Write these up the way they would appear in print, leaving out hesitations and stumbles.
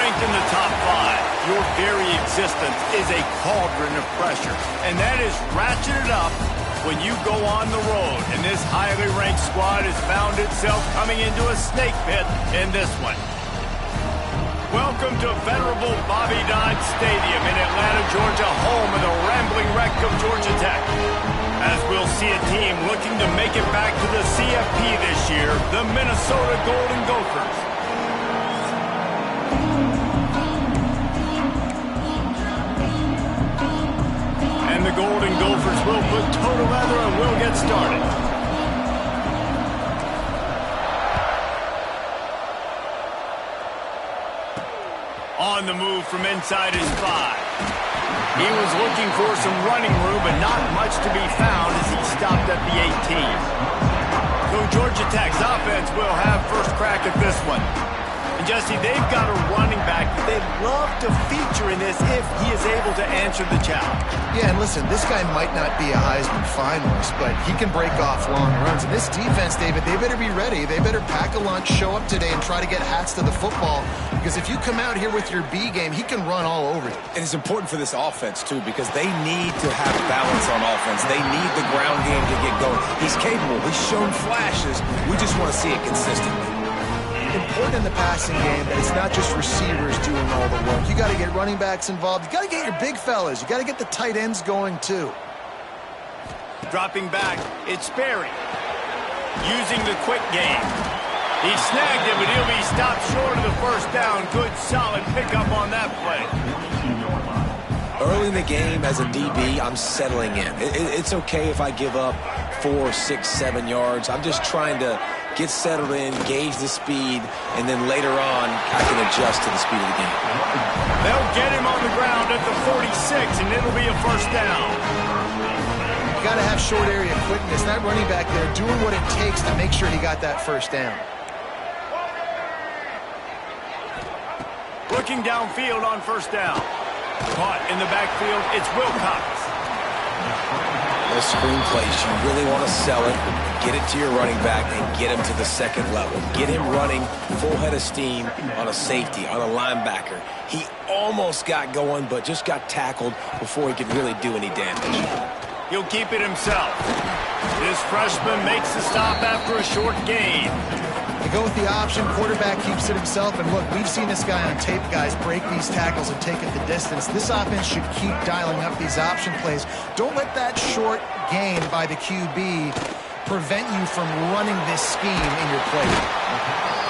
Ranked in the top 5, your very existence is a cauldron of pressure, and that is ratcheted up when you go on the road. And this highly ranked squad has found itself coming into a snake pit in this one. Welcome to venerable Bobby Dodd Stadium in Atlanta, Georgia, home of the rambling wreck of Georgia Tech. As we'll see a team looking to make it back to the CFP this year, the Minnesota Golden Gophers. And the Golden Gophers will put toe together and we'll get started. On the move from inside his 5. He was looking for some running room, but not much to be found as he stopped at the 18. So Georgia Tech's offense will have first crack at this one. And Jesse, they've got a running back that they'd love to feature in this if he is able to answer the challenge. Yeah, and listen, this guy might not be a Heisman finalist, but he can break off long runs. And this defense, David, they better be ready. They better pack a lunch, show up today, and try to get hats to the football. Because if you come out here with your B game, he can run all over you. And it's important for this offense, too, because they need to have balance on offense. They need the ground game to get going. He's capable. He's shown flashes. We just want to see it consistently. Important in the passing game that it's not just receivers doing all the work. You got to get running backs involved. You got to get your big fellas. You got to get the tight ends going, too. Dropping back, it's Sperry. Using the quick game. He snagged it, but he'll be stopped short of the first down. Good, solid pickup on that play. Early in the game, as a DB, I'm settling in. It's okay if I give up 4, 6, 7 yards. I'm just trying to get settled in, gauge the speed, and then later on, I can adjust to the speed of the game. They'll get him on the ground at the 46, and it'll be a first down. You got to have short area quickness. That running back there doing what it takes to make sure he got that first down. Looking downfield on first down. Caught in the backfield, it's Wilcox. Those screen plays, you really want to sell it, get it to your running back, and get him to the second level. Get him running full head of steam on a safety, on a linebacker. He almost got going, but just got tackled before he could really do any damage. He'll keep it himself. This freshman makes the stop after a short gain. They go with the option, quarterback keeps it himself, and look, we've seen this guy on tape, guys, break these tackles and take it the distance. This offense should keep dialing up these option plays. Don't let that short gain by the QB prevent you from running this scheme in your play.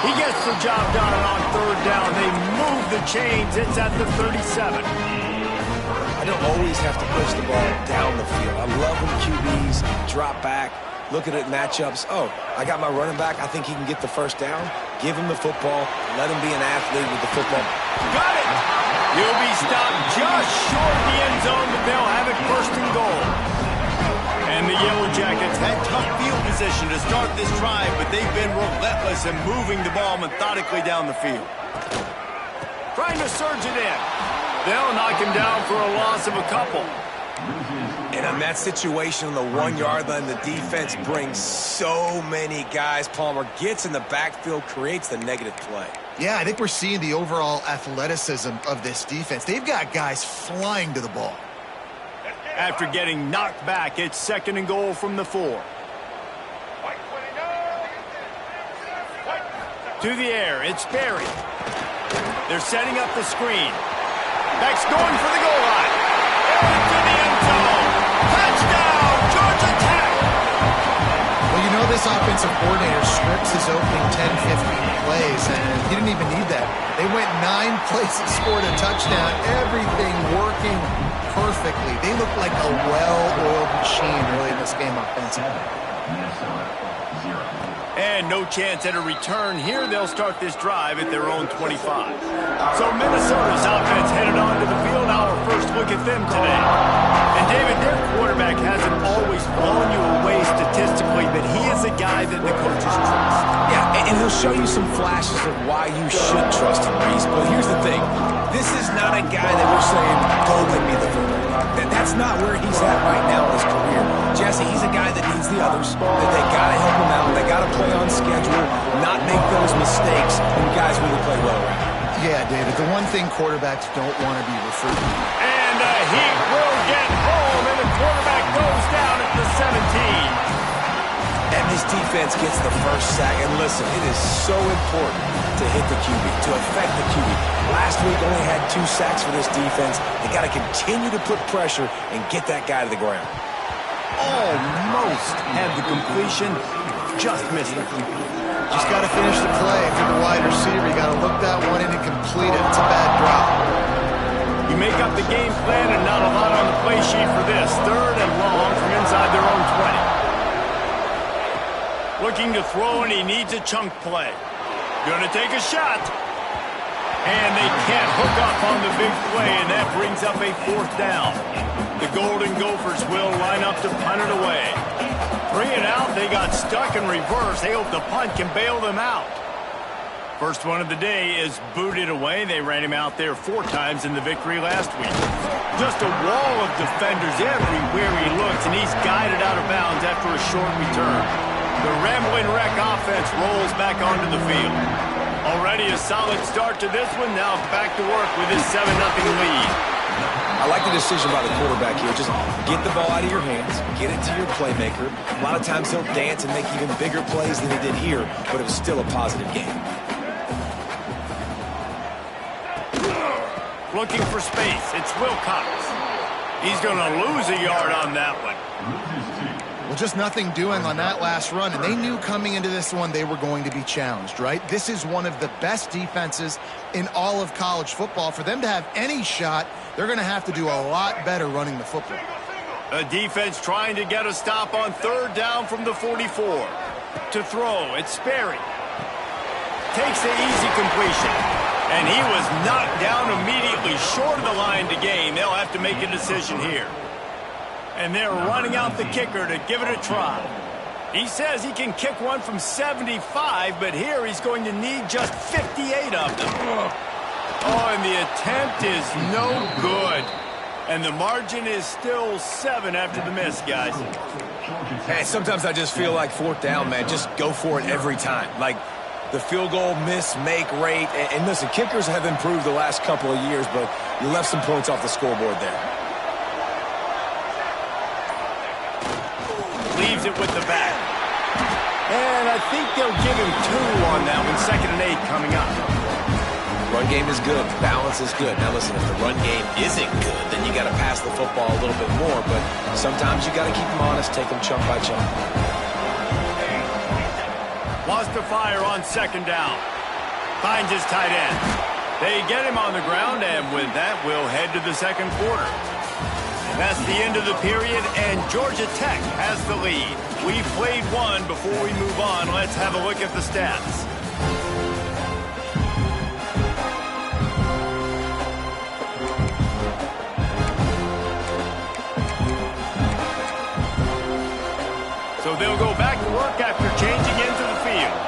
He gets the job done on third down. They move the chains. It's at the 37. I don't always have to push the ball down the field. I love when QBs drop back. Looking at matchups, oh, I got my running back. I think he can get the first down. Give him the football. Let him be an athlete with the football. Got it! He'll be stopped just short of the end zone, but they'll have it first and goal. And the Yellow Jackets had tough field position to start this drive, but they've been relentless in moving the ball methodically down the field. Trying to surge it in. They'll knock him down for a loss of a couple. And in that situation on the 1 yard line, the defense brings so many guys. Palmer gets in the backfield, creates the negative play. Yeah, I think we're seeing the overall athleticism of this defense. They've got guys flying to the ball. After getting knocked back, it's second and goal from the 4. To the air, it's Sperry. They're setting up the screen. Beck's going for the goal line. Into the end zone. Touchdown, Georgia Tech! Well, you know this offensive coordinator scripts his opening 10, 15 plays, and he didn't even need that. They went 9 plays and scored a touchdown. Everything working perfectly. They look like a well-oiled machine early in this game offensively. And no chance at a return here. They'll start this drive at their own 25. So Minnesota's offense headed onto the field. Our first look at them today. And David, their quarterback hasn't always blown you away statistically, but he is a guy that the coaches trust. Yeah, and he'll show you some flashes of why you should trust him, Reese. But here's the thing. This is not a guy that we're saying, go get me the football. That's not where he's at right now in his career. Jesse, he's a guy that needs the others, that they got to help him out. They got to play on schedule, not make those mistakes when guys really play well around. Yeah, David, the one thing quarterbacks don't want to be referred to. And the Heat will get home, and the quarterback goes down at the 17. And this defense gets the first sack. And listen, it is so important to hit the QB, to affect the QB. Last week only had 2 sacks for this defense. They got to continue to put pressure and get that guy to the ground. Almost had the completion, just missed it. Just got to finish the play. If you're the wide receiver, you got to look that one in and complete it. It's a bad drop. You make up the game plan and not a lot on the play sheet for this. 3rd and long from inside their own 20. Looking to throw, and he needs a chunk play. Gonna take a shot. And they can't hook up on the big play, and that brings up a 4th down. The Golden Gophers will line up to punt it away. 3 and out, they got stuck in reverse. They hope the punt can bail them out. First one of the day is booted away. They ran him out there 4 times in the victory last week. Just a wall of defenders everywhere he looks, and he's guided out of bounds after a short return. The Rambling Wreck offense rolls back onto the field. Already a solid start to this one. Now back to work with his 7-0 lead. I like the decision by the quarterback here. Just get the ball out of your hands, get it to your playmaker. A lot of times he'll dance and make even bigger plays than he did here, but it was still a positive game. Looking for space. It's Wilcox. He's going to lose a yard on that one. Well, just nothing doing on that last run, and they knew coming into this one they were going to be challenged, right? This is one of the best defenses in all of college football. For them to have any shot, they're going to have to do a lot better running the football. A defense trying to get a stop on 3rd down from the 44. To throw, it's Sperry. Takes the easy completion. And he was knocked down immediately short of the line to gain. They'll have to make a decision here. And they're running out the kicker to give it a try. He says he can kick one from 75, but here he's going to need just 58 of them. Oh, and the attempt is no good. And the margin is still 7 after the miss, guys. Hey, sometimes I just feel like 4th down, man. Just go for it every time. Like the field goal miss-make rate. And listen, kickers have improved the last couple of years, but you left some points off the scoreboard there. Leaves it with the back. And I think they'll give him 2 on that one. 2nd and 8 coming up. Run game is good. Balance is good. Now listen, if the run game isn't good, then you got to pass the football a little bit more. But sometimes you got to keep them honest, take them chunk by chunk. Wants to fire on 2nd down. Finds his tight end. They get him on the ground, and with that, we'll head to the 2nd quarter. That's the end of the period, and Georgia Tech has the lead. We've played one. Before we move on, let's have a look at the stats. So they'll go back to work after changing into the field.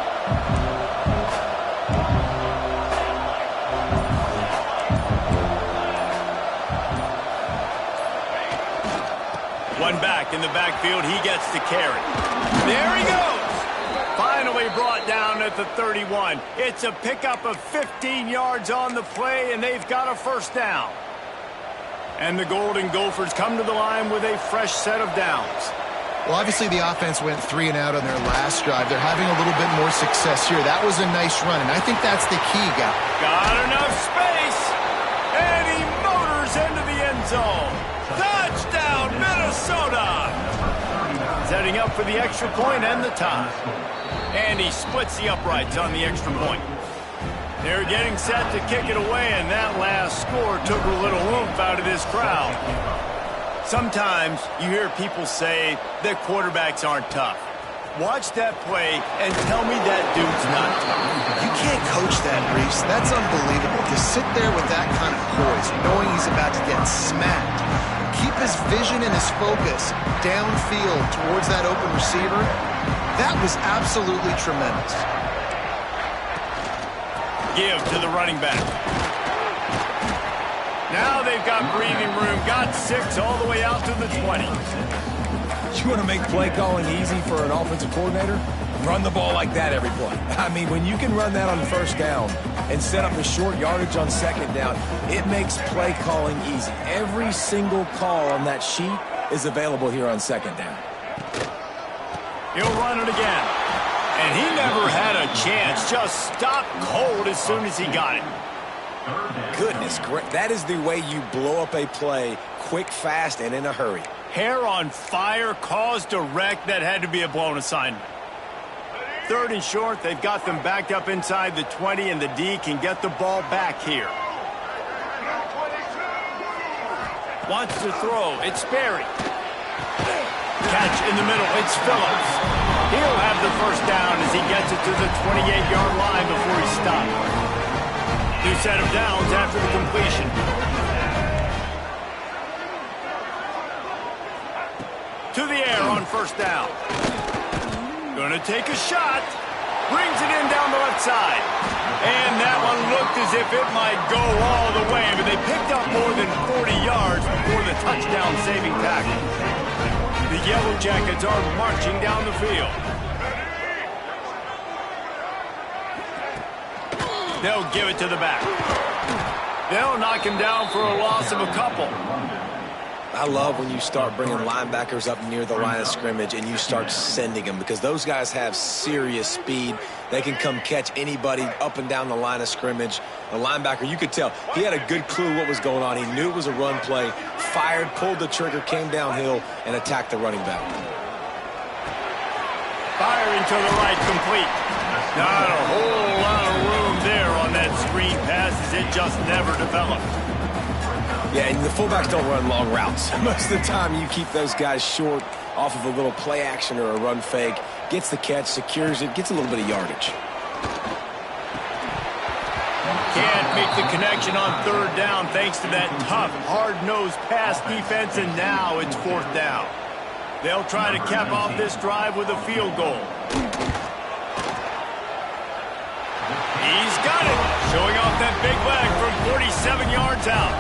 One back in the backfield. He gets to carry. There he goes. Finally brought down at the 31. It's a pickup of 15 yards on the play, and they've got a 1st down. And the Golden Gophers come to the line with a fresh set of downs. Well, obviously the offense went 3 and out on their last drive. They're having a little bit more success here. That was a nice run, and I think that's the key, guy. Got enough space, and he motors into the end zone. Touchdown, Minnesota! Setting up for the extra point and the tie. And he splits the uprights on the extra point. They're getting set to kick it away, and that last score took a little oomph out of this crowd. Sometimes you hear people say that quarterbacks aren't tough. Watch that play and tell me that dude's not tough. You can't coach that, Reese. That's unbelievable. To sit there with that kind of poise, knowing he's about to get smacked, keep his vision and his focus downfield towards that open receiver, that was absolutely tremendous. Give to the running back. Now they've got breathing room. Got 6 all the way out to the 20. You You want to make play calling easy for an offensive coordinator? Run the ball like that every play. I mean, when you can run that on first down and set up a short yardage on second down, it makes play calling easy. Every single call on that sheet is available here on second down. He'll run it again. And he never had a chance. Just stopped cold as soon as he got it. Goodness, that is the way you blow up a play quick, fast, and in a hurry. Hair on fire, caused a wreck. That had to be a blown assignment. 3rd and short. They've got them backed up inside the 20, and the D can get the ball back here. Wants to throw. It's Sperry. Catch in the middle. It's Phillips. He'll have the first down as he gets it to the 28-yard line before he stopped. New set of downs after the completion. To the air on first down. Gonna take a shot. Brings it in down the left side. And that one looked as if it might go all the way, but they picked up more than 40 yards before the touchdown-saving tackle. The Yellow Jackets are marching down the field. They'll give it to the back. They'll knock him down for a loss of a couple. I love when you start bringing linebackers up near the line of scrimmage and you start sending them, because those guys have serious speed. They can come catch anybody up and down the line of scrimmage. The linebacker, you could tell, he had a good clue what was going on. He knew it was a run play, fired, pulled the trigger, came downhill, and attacked the running back. Firing to the right, complete. Not a whole lot of room there on that screen pass, as it just never developed. Yeah, and the fullbacks don't run long routes. Most of the time, you keep those guys short off of a little play action or a run fake. Gets the catch, secures it, gets a little bit of yardage. Can't make the connection on 3rd down thanks to that tough, hard-nosed pass defense, and now it's 4th down. They'll try to cap off this drive with a field goal. He's got it, showing off that big leg from 47 yards out.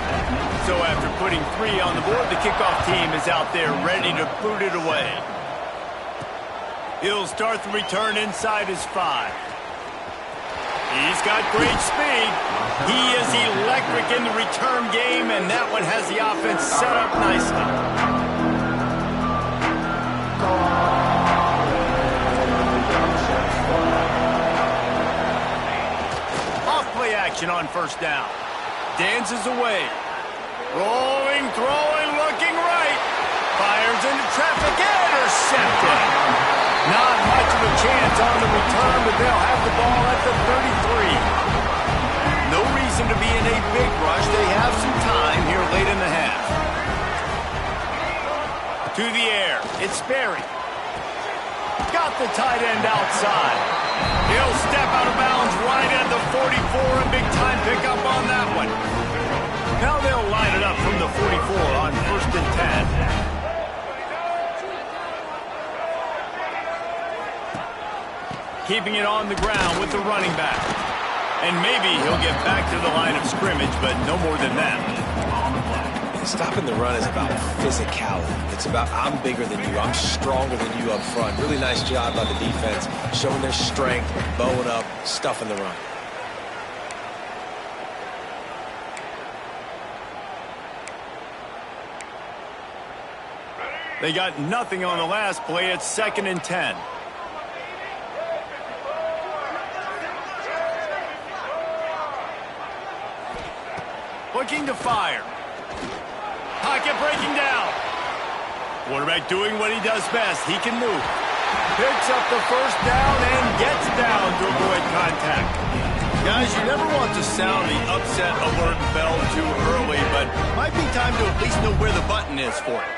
So after putting 3 on the board, the kickoff team is out there ready to boot it away. He'll start the return inside his 5. He's got great speed. He is electric in the return game, and that one has the offense set up nicely. Off-play action on first down. Dances away. Rolling, throwing, looking right. Fires into traffic, intercepted. Not much of a chance on the return, but they'll have the ball at the 33. No reason to be in a big rush. They have some time here late in the half. To the air, it's Sperry. Got the tight end outside. He'll step out of bounds right at the 44, a big-time pickup on that one. Now they'll line it up from the 44 on 1st and 10. Keeping it on the ground with the running back. And maybe he'll get back to the line of scrimmage, but no more than that. Stopping the run is about physicality. It's about, I'm bigger than you, I'm stronger than you up front. Really nice job by the defense, showing their strength, bowing up, stuffing the run. They got nothing on the last play. It's 2nd and 10. Looking to fire. Pocket breaking down. Quarterback doing what he does best. He can move. Picks up the first down and gets down to avoid contact. Guys, you never want to sound the upset alert bell too early, but might be time to at least know where the button is for it.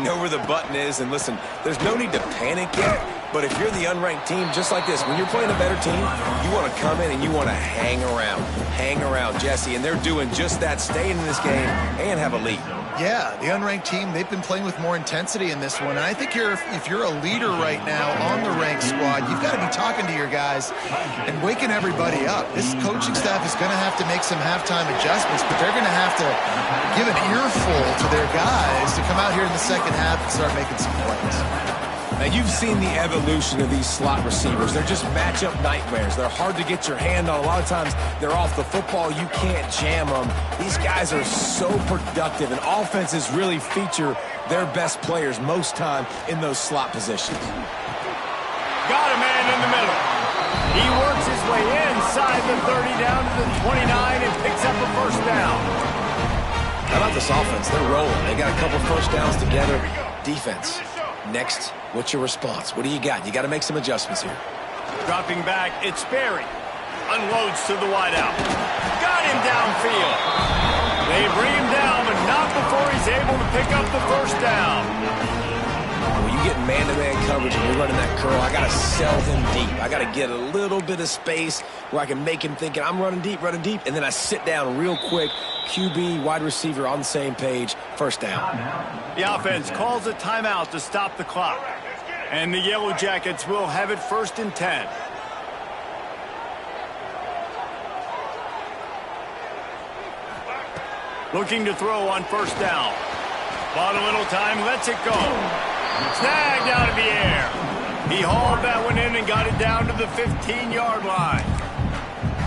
Know where the button is, and listen, there's no need to panic yet, but if you're the unranked team, just like this, when you're playing a better team, you want to come in and you want to hang around, Jesse, and they're doing just that, staying in this game and have a lead. Yeah, the unranked team, they've been playing with more intensity in this one. And I think if you're a leader right now on the ranked squad, you've got to be talking to your guys and waking everybody up. This coaching staff is going to have to make some halftime adjustments, but they're going to have to give an earful to their guys to come out here in the second half and start making some plays. Now, you've seen the evolution of these slot receivers. They're just matchup nightmares. They're hard to get your hand on. A lot of times, they're off the football. You can't jam them. These guys are so productive, and offenses really feature their best players most time in those slot positions. Got a man in the middle. He works his way inside the 30 down to the 29 and picks up a first down. How about this offense? They're rolling. They got a couple first downs together. Defense. Next, what's your response? What do you got? You got to make some adjustments here. Dropping back, it's Berry. Unloads to the wideout. Got him downfield. They bring him down, but not before he's able to pick up the first down. When you get man-to-man coverage and you're running that curl, I got to sell him deep. I got to get a little bit of space where I can make him thinking I'm running deep, and then I sit down real quick. QB, wide receiver on the same page, first down. The offense calls a timeout to stop the clock. And the Yellow Jackets will have it 1st and 10. Looking to throw on first down. Bought a little time, lets it go. Snagged out of the air. He hauled that one in and got it down to the 15-yard line.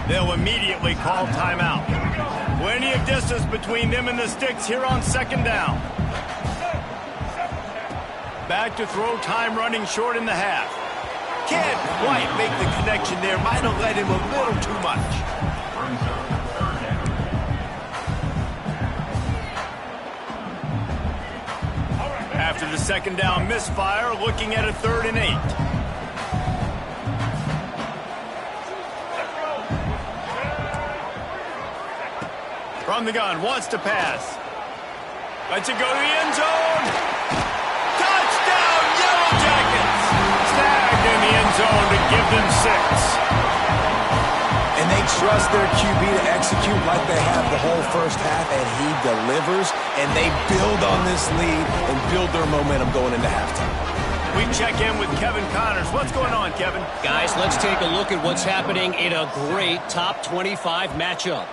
They'll immediately call timeout. Plenty of distance between them and the sticks here on 2nd down. Back to throw, time running short in the half. Can't quite make the connection there. Might have led him a little too much. After the 2nd down misfire, looking at a 3rd and 8. From the gun, wants to pass. Lets it go to the end zone. Touchdown, Yellow Jackets! Snagged in the end zone to give them 6. And they trust their QB to execute like they have the whole first half, and he delivers, and they build on this lead and build their momentum going into halftime. We check in with Kevin Connors. What's going on, Kevin? Guys, let's take a look at what's happening in a great top 25 matchup.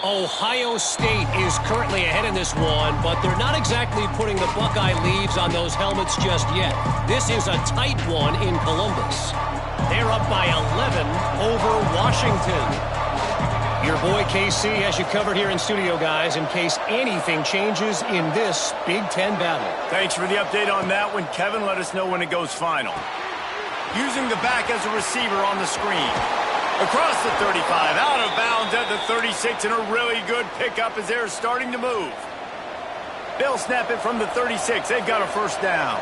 Ohio State is currently ahead in this one, but they're not exactly putting the Buckeye leaves on those helmets just yet. This is a tight one in Columbus. They're up by 11 over Washington. Your boy KC has you covered here in studio, guys, in case anything changes in this Big Ten battle. Thanks for the update on that one, Kevin. Let us know when it goes final. Using the back as a receiver on the screen. Across the 35, out of bounds at the 36, and a really good pickup as they're starting to move. They'll snap it from the 36. They've got a first down.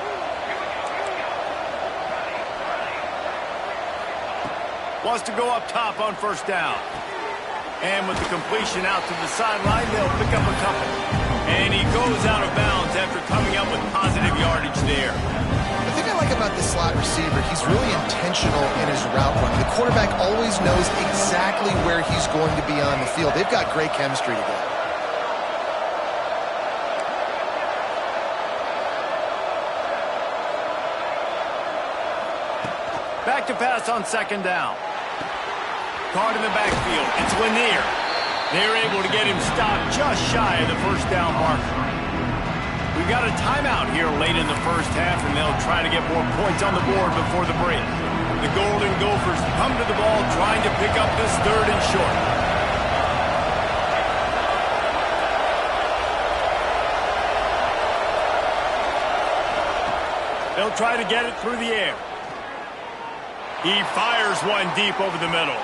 Wants to go up top on first down. And with the completion out to the sideline, they'll pick up a couple. And he goes out of bounds after coming up with positive yardage there. The thing I like about this slot receiver, he's really intentional in his route run. The quarterback always knows exactly where he's going to be on the field. They've got great chemistry together. Back to pass on 2nd down. Caught in the backfield. It's Lanier. They're able to get him stopped just shy of the first down marker. We've got a timeout here late in the first half, and they'll try to get more points on the board before the break. The Golden Gophers come to the ball trying to pick up this 3rd and short. They'll try to get it through the air. He fires one deep over the middle.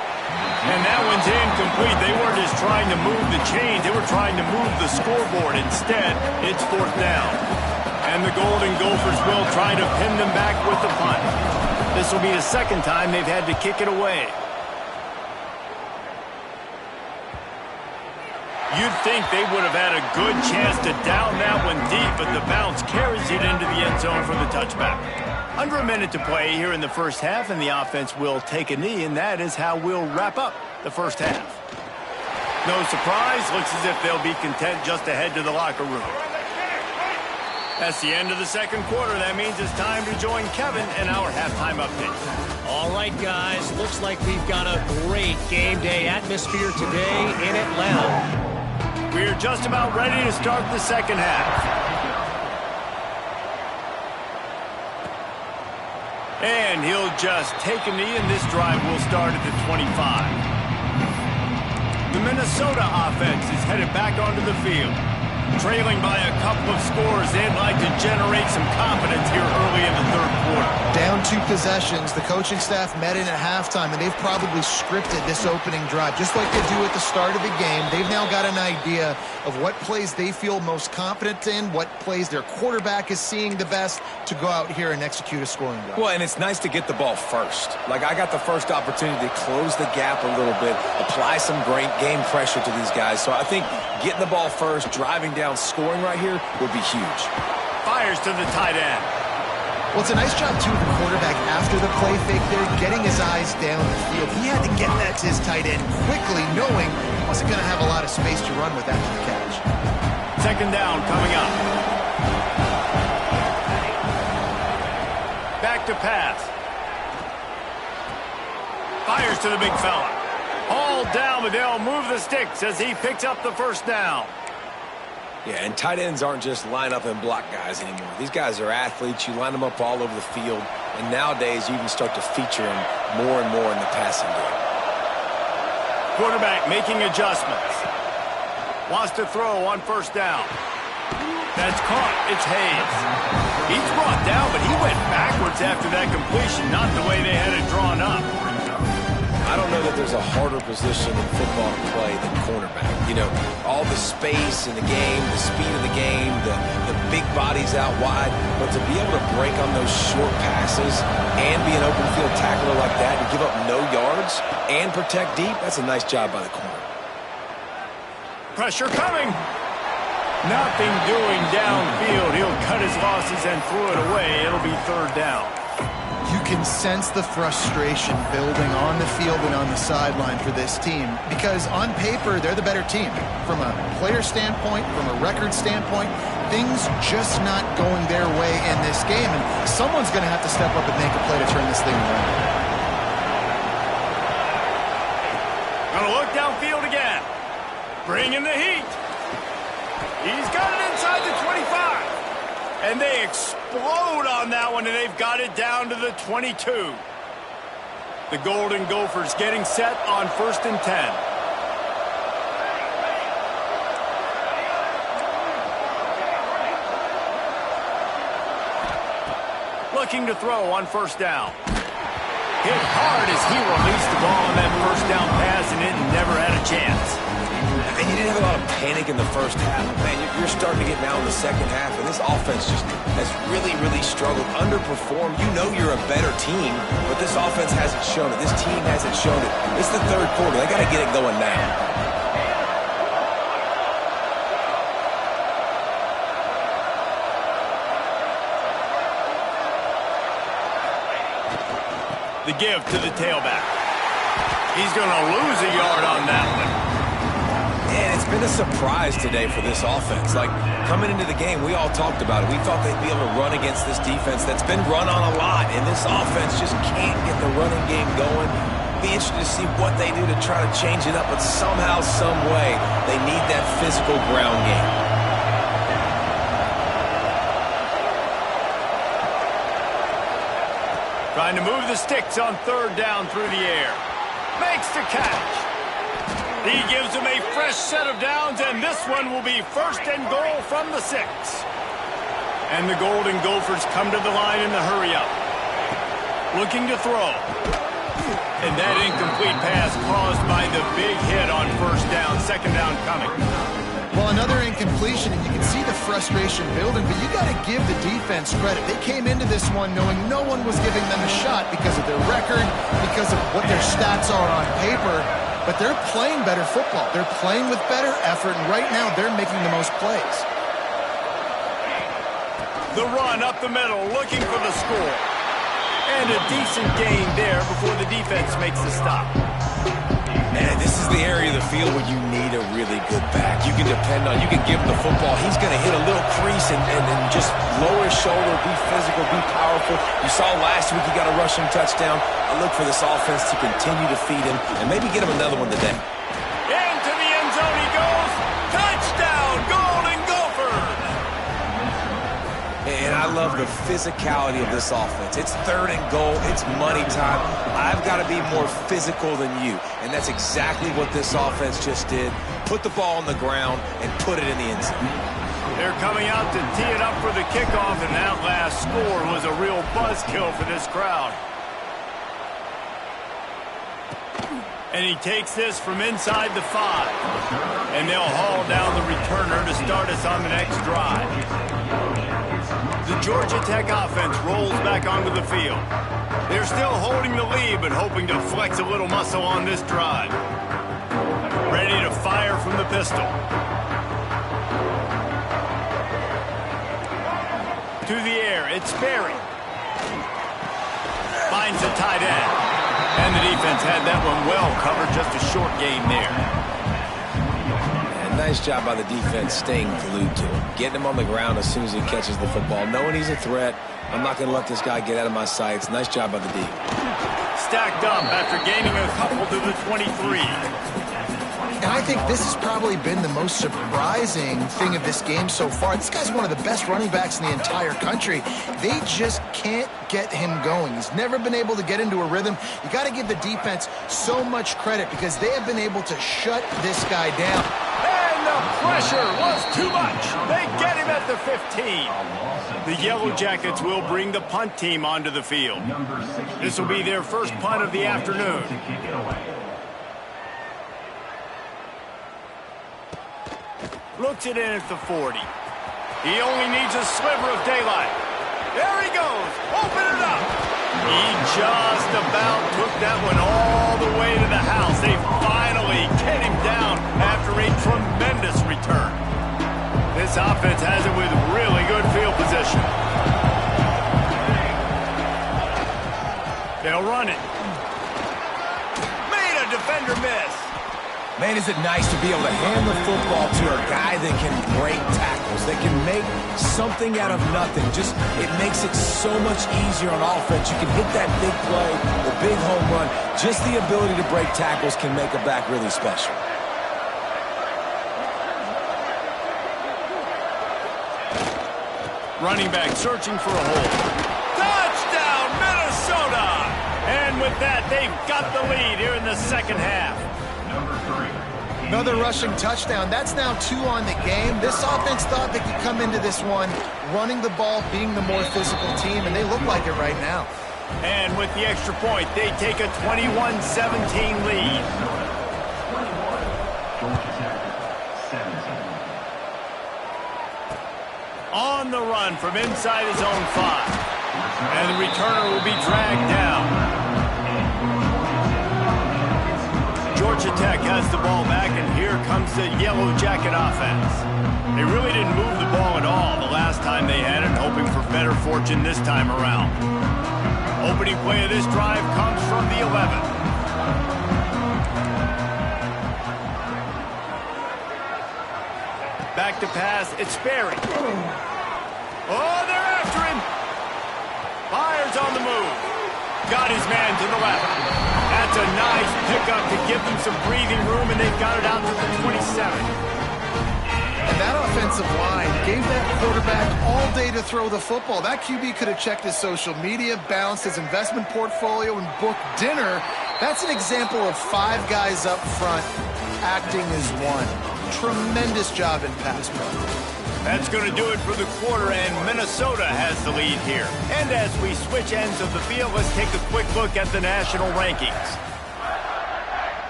And that one's incomplete. They weren't just trying to move the chains. They were trying to move the scoreboard. Instead, it's 4th down. And the Golden Gophers will try to pin them back with the punt. This will be the 2nd time they've had to kick it away. You'd think they would have had a good chance to down that one deep, but the bounce carries it into the end zone for the touchback. Under a minute to play here in the first half, and the offense will take a knee, and that is how we'll wrap up the first half. No surprise, looks as if they'll be content just to head to the locker room. That's the end of the second quarter. That means it's time to join Kevin in our halftime update. All right, guys. Looks like we've got a great game day atmosphere today in Atlanta. We're just about ready to start the second half. And he'll just take a knee, and this drive will start at the 25. The Minnesota offense is headed back onto the field. Trailing by a couple of scores, they'd like to generate some confidence here early in the third quarter. Down 2 possessions, the coaching staff met in at halftime, and they've probably scripted this opening drive. Just like they do at the start of the game, they've now got an idea of what plays they feel most confident in, what plays their quarterback is seeing the best to go out here and execute a scoring drive. Well, and it's nice to get the ball first. Like, I got the first opportunity to close the gap a little bit, apply some great game pressure to these guys. So I think getting the ball first, driving down, scoring right here would be huge. Fires to the tight end. Well, it's a nice job, too, of the quarterback after the play fake there, getting his eyes down the field. He had to get that to his tight end quickly, knowing he wasn't going to have a lot of space to run with after the catch. Second down coming up. Back to pass. Fires to the big fella. All down, but they'll move the sticks as he picks up the first down. Yeah, and tight ends aren't just line up and block guys anymore. These guys are athletes. You line them up all over the field. And nowadays, you can start to feature them more and more in the passing game. Quarterback making adjustments. Wants to throw on first down. That's caught. It's Hayes. He's brought down, but he went backwards after that completion, not the way they had it drawn up. I don't know that there's a harder position in football to play than cornerback. You know, all the space in the game, the speed of the game, the big bodies out wide. But to be able to break on those short passes and be an open field tackler like that and give up no yards and protect deep, that's a nice job by the corner. Pressure coming. Nothing doing downfield. He'll cut his losses and throw it away. It'll be third down. You can sense the frustration building on the field and on the sideline for this team because on paper, they're the better team. From a player standpoint, from a record standpoint, things just not going their way in this game, and someone's going to have to step up and make a play to turn this thing around. Gonna look downfield again. Bring in the heat. He's got it inside the 25. And they explode on that one, and they've got it down to the 22. The Golden Gophers getting set on 1st and 10. Looking to throw on first down. Hit hard as he released the ball on that first down pass, and it never had a chance. And you didn't have a lot of panic in the first half. Man, you're starting to get now in the second half, and this offense just has really, really struggled, underperformed. You know you're a better team, but this offense hasn't shown it. This team hasn't shown it. It's the third quarter. They got to get it going now. The give to the tailback. He's going to lose a yard on that one. And it's been a surprise today for this offense. Like, coming into the game, we all talked about it. We thought they'd be able to run against this defense that's been run on a lot, and this offense just can't get the running game going. Be interested to see what they do to try to change it up, but somehow, some way, they need that physical ground game. Trying to move the sticks on third down through the air. Makes the catch. He gives them a fresh set of downs, and this one will be 1st and goal from the 6. And the Golden Gophers come to the line in the hurry-up. Looking to throw. And that incomplete pass caused by the big hit on first down. Second down coming. Well, another incompletion, and you can see the frustration building, but you got to give the defense credit. They came into this one knowing no one was giving them a shot because of their record, because of what their stats are on paper, but they're playing better football. They're playing with better effort, and right now they're making the most plays. The run up the middle, looking for the score. And a decent gain there before the defense makes the stop. Man, this is the area of the field where you need a really good back. You can depend on, you can give him the football. He's going to hit a little crease and just lower his shoulder, be physical, be powerful. You saw last week he got a rushing touchdown. I look for this offense to continue to feed him and maybe get him another one today. Into the end zone he goes. Touchdown, Golden Gophers! And I love the physicality of this offense. It's 3rd and goal. It's money time. I've got to be more physical than you. And that's exactly what this offense just did. Put the ball on the ground and put it in the end zone. They're coming out to tee it up for the kickoff, and that last score was a real buzzkill for this crowd. And he takes this from inside the 5. And they'll haul down the returner to start us on the next drive. The Georgia Tech offense rolls back onto the field. They're still holding the lead, but hoping to flex a little muscle on this drive. Ready to fire from the pistol. To the air, it's Berry. Finds the tight end. And the defense had that one well covered, just a short game there. And nice job by the defense staying glued to him. Getting him on the ground as soon as he catches the football. Knowing he's a threat, I'm not going to let this guy get out of my sights. Nice job by the D. Stacked up after gaining a couple to the 23. And I think this has probably been the most surprising thing of this game so far. This guy's one of the best running backs in the entire country. They just can't get him going. He's never been able to get into a rhythm. You got to give the defense so much credit because they have been able to shut this guy down. And the pressure was too much. They get him at the 15. The Yellow Jackets will bring the punt team onto the field. This will be their first punt of the afternoon. Looks it in at the 40. He only needs a sliver of daylight. There he goes. Open it up. He just about took that one all the way to the house. They finally get him down after a tremendous return. This offense has it with really good field position. They'll run it. Made a defender miss. Man, is it nice to be able to hand the football to a guy that can break tackles, that can make something out of nothing. Just, it makes it so much easier on offense. You can hit that big play, the big home run. Just the ability to break tackles can make a back really special. Running back searching for a hole. Touchdown, Minnesota! And with that, they've got the lead here in the second half. Another rushing touchdown. That's now 2 on the game. This offense thought they could come into this one running the ball, being the more physical team, and they look like it right now. And with the extra point, they take a 21-17 lead. On the run from inside his own 5. And the returner will be dragged down. Georgia Tech has the ball back, and here comes the Yellow Jacket offense. They really didn't move the ball at all the last time they had it, hoping for better fortune this time around. Opening play of this drive comes from the 11. Back to pass, it's Berry. Oh, they're after him. Fires on the move. Got his man to the left. That's a nice pickup to give them some breathing room, and they've got it out to the 27. And that offensive line gave that quarterback all day to throw the football. That QB could have checked his social media, balanced his investment portfolio, and booked dinner. That's an example of 5 guys up front acting as one. Tremendous job in pass pro. That's going to do it for the quarter, and Minnesota has the lead here. And as we switch ends of the field, let's take a quick look at the national rankings.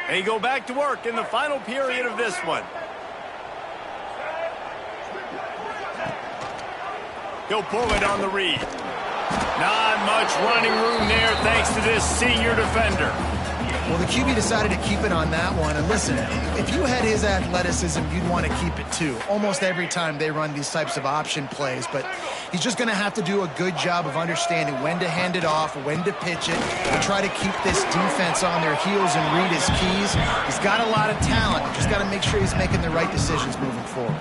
They go back to work in the final period of this one. He'll pull it on the read. Not much running room there thanks to this senior defender. Well, the QB decided to keep it on that one. And listen, if you had his athleticism, you'd want to keep it too. Almost every time they run these types of option plays. But he's just going to have to do a good job of understanding when to hand it off, when to pitch it, and try to keep this defense on their heels and read his keys. He's got a lot of talent. Just got to make sure he's making the right decisions moving forward.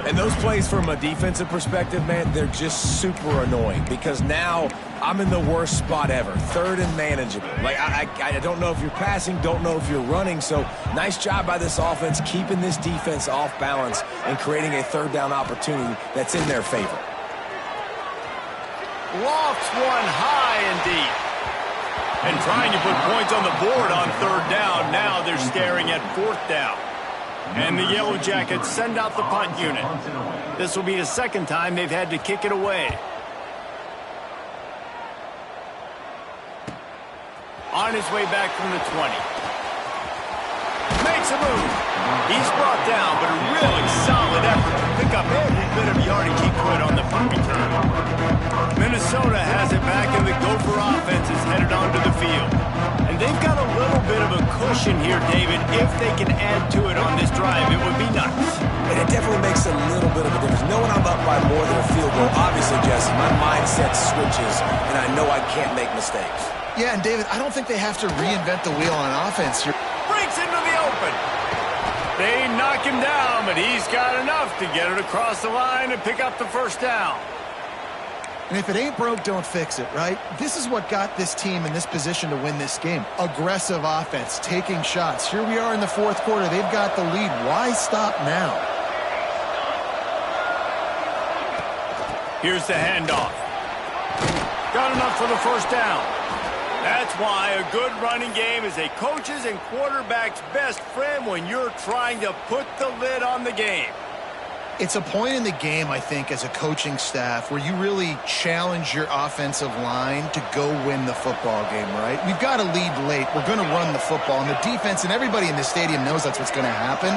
And those plays from a defensive perspective, man, they're just super annoying because now I'm in the worst spot ever, third and manageable. Like, I don't know if you're passing, don't know if you're running, so nice job by this offense keeping this defense off balance and creating a third down opportunity that's in their favor. Lofts one high and deep. And trying to put points on the board on third down. Now they're staring at fourth down. And the Yellow Jackets send out the punt unit. This will be the second time they've had to kick it away. On his way back from the 20. Makes a move. He's brought down, but a really solid effort to pick up every bit of yardage he could on the punt return. Minnesota has it back, and the Gopher offense is headed onto the field. And they've got a little bit of a cushion here, David. If they can add to it on this drive, it would be nice. And it definitely makes a little bit of a difference. Knowing I'm up by more than a field goal, obviously, Jesse, my mindset switches, and I know I can't make mistakes. Yeah, and David, I don't think they have to reinvent the wheel on offense. Breaks into the open. They knock him down, but he's got enough to get it across the line and pick up the first down. And if it ain't broke, don't fix it, right? This is what got this team in this position to win this game. Aggressive offense, taking shots. Here we are in the fourth quarter. They've got the lead. Why stop now? Here's the handoff. Got enough for the first down. That's why a good running game is a coach's and quarterback's best friend when you're trying to put the lid on the game. It's a point in the game, I think, as a coaching staff where you really challenge your offensive line to go win the football game, right? We've got to lead late. We're going to run the football. And the defense and everybody in the stadium knows that's what's going to happen.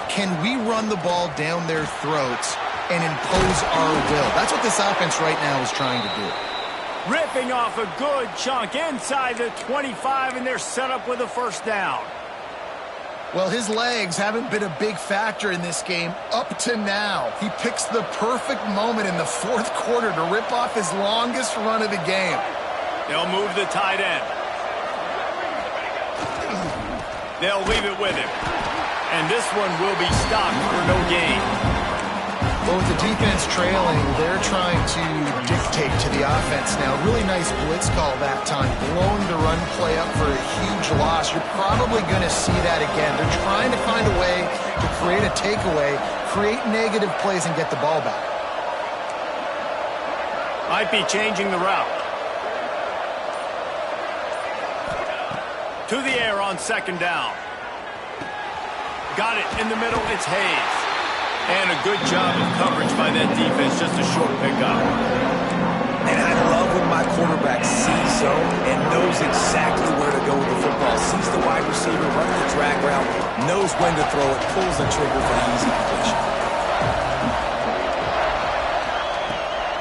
Can we run the ball down their throats and impose our will? That's what this offense right now is trying to do. Ripping off a good chunk inside the 25, and they're set up with a first down. Well, his legs haven't been a big factor in this game up to now. He picks the perfect moment in the fourth quarter to rip off his longest run of the game. They'll move the tight end. They'll leave it with him. And this one will be stopped for no gain. Well, with the defense trailing, they're trying to dictate to the offense now. Really nice blitz call that time. Blowing the run play up for a huge loss. You're probably going to see that again. They're trying to find a way to create a takeaway, create negative plays, and get the ball back. Might be changing the route. To the air on second down. Got it in the middle. It's Hayes. And a good job of coverage by that defense. Just a short pickup. And I love when my quarterback sees zone and knows exactly where to go with the football. Sees the wide receiver running the drag route, knows when to throw it, pulls the trigger for the easy completion.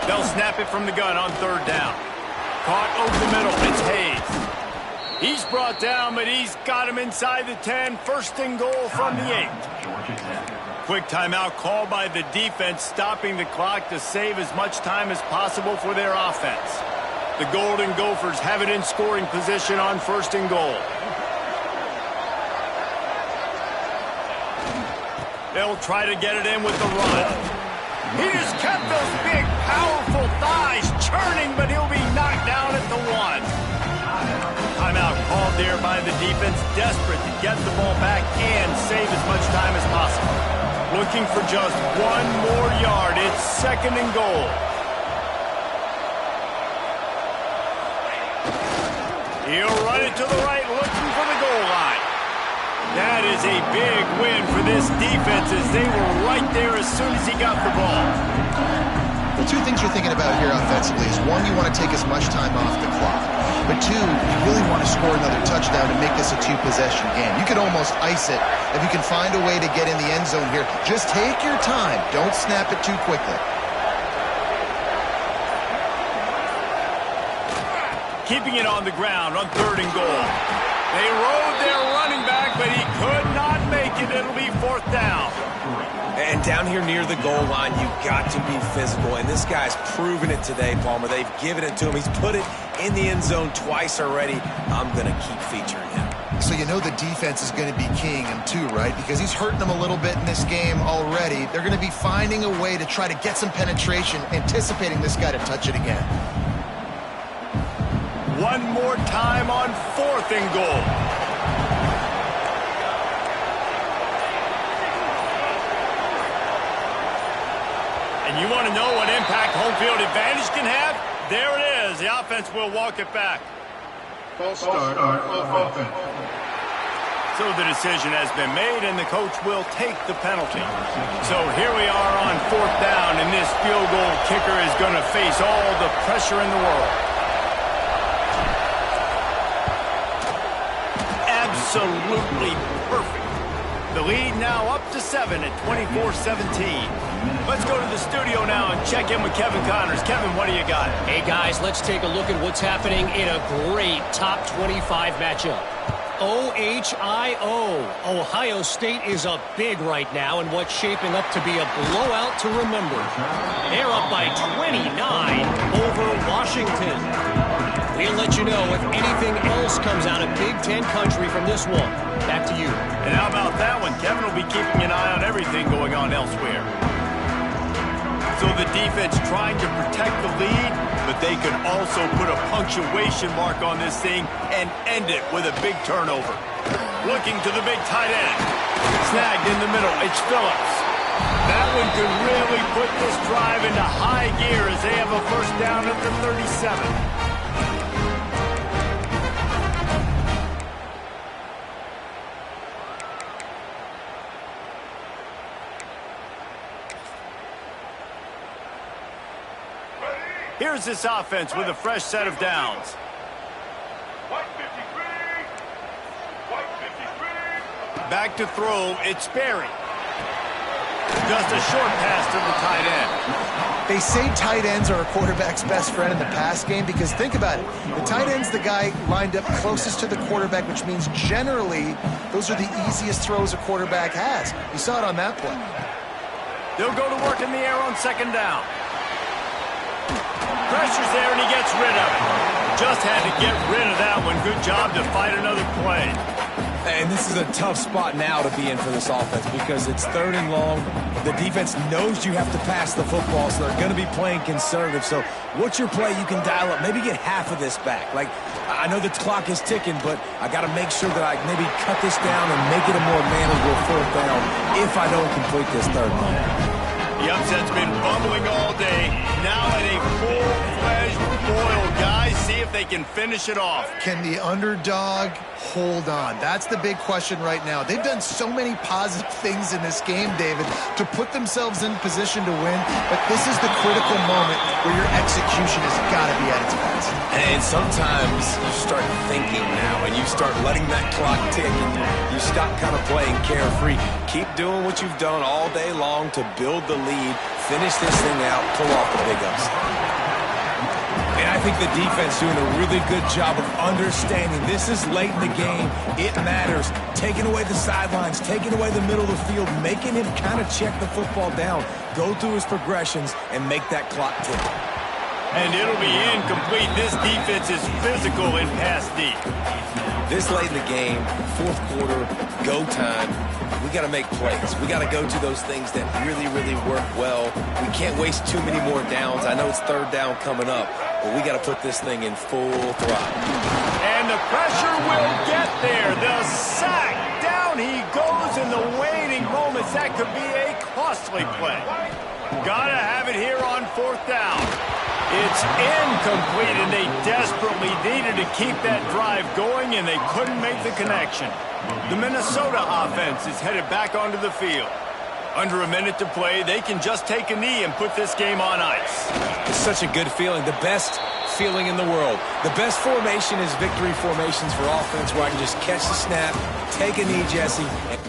They'll snap it from the gun on third down. Caught over the middle. It's Hayes. He's brought down, but he's got him inside the 10. First and goal from the 8. Quick timeout called by the defense, stopping the clock to save as much time as possible for their offense. The Golden Gophers have it in scoring position on first and goal. They'll try to get it in with the run. He just kept those big, powerful thighs churning, but he'll be knocked down at the 1. Timeout called there by the defense, desperate to get the ball back and save as much time as possible. Looking for just one more yard. It's second and goal. He'll run it to the right, looking for the goal line. That is a big win for this defense as they were right there as soon as he got the ball. Well, two things you're thinking about here offensively is, one, you want to take as much time off the clock. But two, you really want to score another touchdown to make this a two-possession game. You could almost ice it if you can find a way to get in the end zone here. Just take your time. Don't snap it too quickly. Keeping it on the ground on third and goal. They rode their running back, but he could not make it. It'll be 4th down. And down here near the goal line, you've got to be physical. And this guy's proven it today, Palmer. They've given it to him. He's put it in the end zone twice already. I'm going to keep featuring him. So you know the defense is going to be keying him too, right? Because he's hurting them a little bit in this game already. They're going to be finding a way to try to get some penetration, anticipating this guy to touch it again. One more time on 4th and goal. And you want to know what impact home field advantage can have? There it is. The offense will walk it back. False start on offense. So the decision has been made, and the coach will take the penalty. So here we are on 4th down, and this field goal kicker is going to face all the pressure in the world. Absolutely perfect. The lead now up to 7 at 24-17. Let's go to the studio now and check in with Kevin Connors. Kevin, what do you got? Hey, guys, let's take a look at what's happening in a great top 25 matchup. OHIO. Ohio State is up big right now in what's shaping up to be a blowout to remember. They're up by 29 over Washington. We'll let you know if anything else comes out of Big Ten country from this one. Back to you. And how about that one? Kevin will be keeping an eye on everything going on elsewhere. So the defense trying to protect the lead, but they could also put a punctuation mark on this thing and end it with a big turnover. Looking to the big tight end. Snagged in the middle. It's Phillips. That one could really put this drive into high gear as they have a 1st down at the 37. Here's this offense with a fresh set of downs. Back to throw, it's Berry. Just a short pass to the tight end. They say tight ends are a quarterback's best friend in the pass game because think about it. The tight end's the guy lined up closest to the quarterback, which means generally those are the easiest throws a quarterback has. You saw it on that play. They'll go to work in the air on 2nd down. Pressure's there, and he gets rid of it. Just had to get rid of that one. Good job to fight another play. And this is a tough spot now to be in for this offense because it's 3rd and long. The defense knows you have to pass the football, so they're going to be playing conservative. So what's your play you can dial up? Maybe get half of this back. Like, I know the clock is ticking, but I got to make sure that I maybe cut this down and make it a more manageable 4th down if I don't complete this 3rd one. The upset's been bubbling all day. Now at a full-fledged boil, guys. See if they can finish it off. Can the underdog hold on? That's the big question right now. They've done so many positive things in this game, David, to put themselves in position to win, but this is the critical moment where your execution has got to be at its best. And sometimes you start thinking now, and you start letting that clock tick, and you stop kind of playing carefree. Keep doing what you've done all day long to build the lead, finish this thing out, pull off the big upset. And I think the defense doing a really good job of understanding this is late in the game. It matters. Taking away the sidelines, taking away the middle of the field, making him kind of check the football down, go through his progressions, and make that clock tick. And it'll be incomplete. This defense is physical and pass deep. This late in the game, 4th quarter, go time, we got to make plays. We got to go to those things that really, really work well. We can't waste too many more downs. I know it's 3rd down coming up, but we got to put this thing in full throttle. And the pressure will get there. The sack. Down he goes in the waiting moments. That could be a costly play. Got to have it here on 4th down. It's incomplete, and they desperately needed to keep that drive going, and they couldn't make the connection. The Minnesota offense is headed back onto the field. Under a minute to play, they can just take a knee and put this game on ice. It's such a good feeling, the best feeling in the world. The best formation is victory formations for offense where I can just catch the snap, take a knee, Jesse, and